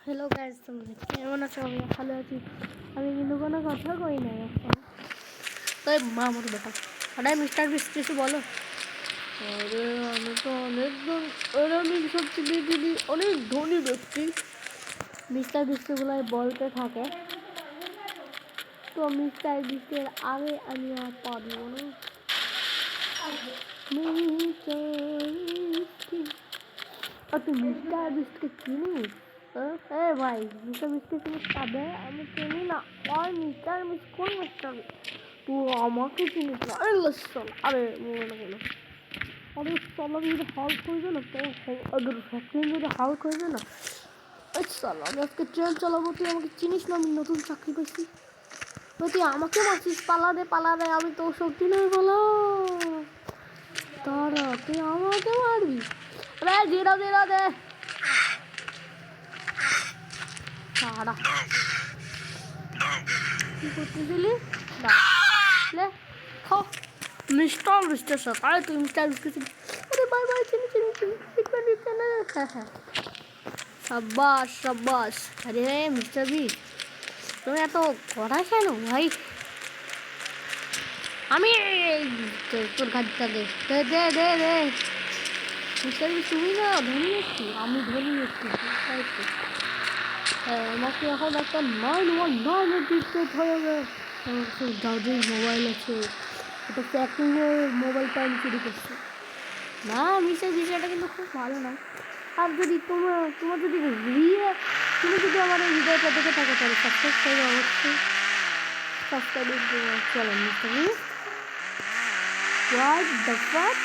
Hello guys, তোমরা কেমন আছো? আমি ভালো আছি। আমি কিন্তু কোনো কথা কই না এখন। ওই মা আমার বেটা, আরে মিস্টার বিস্ট কিছু বলো। আরে আমি তো আমি সবচেয়ে দিদি অনেক ধনী ব্যক্তি। মিস্টার বিস্টগুলাই বলতে থাকে, তো মিস্টার বিস্টের আগে আমি আর পারবো না। তুই মিস্টার বিস্টকে চিনিস? এ ভাই, মিস্টার বিস্টকে চিনিস? তবে আমি চিনি না। আর মিস্টার বিস্ট কোন মিস্টার বিস্ট? তুই আমাকে চিনিস না? আরে বলো না কেন? আরে সালা যদি হাল্ক হয়ে যায় না, তো আগে ফ্যাক্টরি যদি হাল্ক হয়ে যায় না, সালা আমি আজকে ট্রেন চালাবো। তুই আমাকে চিনিস না? আমি নতুন চাকরি পেয়েছি। তুই আমাকে মারছিস? পালা দে, আমি তোর শক্তি নেই বলো। তারা তুই আমাকে মারবি? আরে জিরা দে সারা। কি করতেছিলি? লে খো মিস্টার বিস্টের সাথে। আরে তুই মিস্টার বিস্ট। আরে বাই চিনি হ্যাঁ সাব্বাস সাব্বাস। আরে মিস্টার বিস্ট, তুমি এত কড়া কেন ভাই? আমি তোর গাড়িটা দে মিস্টার বিস্ট। তুমি না ধনী ব্যক্তি, আমি ধনী ব্যক্তি। আমাকে এখন একটা 911 দিতে হবে। যাদের মোবাইল আছে, এটা প্যাকিংয়ের মোবাইলটা আমি চুরি করছি না। মিসের বিষয়টা কিন্তু খুব ভালো নয়। আর যদি তোমার যদি তুমি যদি আমার এই ভিডিওটা দেখে থাকো, তাহলে সাবস্ক্রাইব করবে অবশ্যই। সাবস্ক্রাইব চলো মিস্টার হোয়াট দ্য ফাক।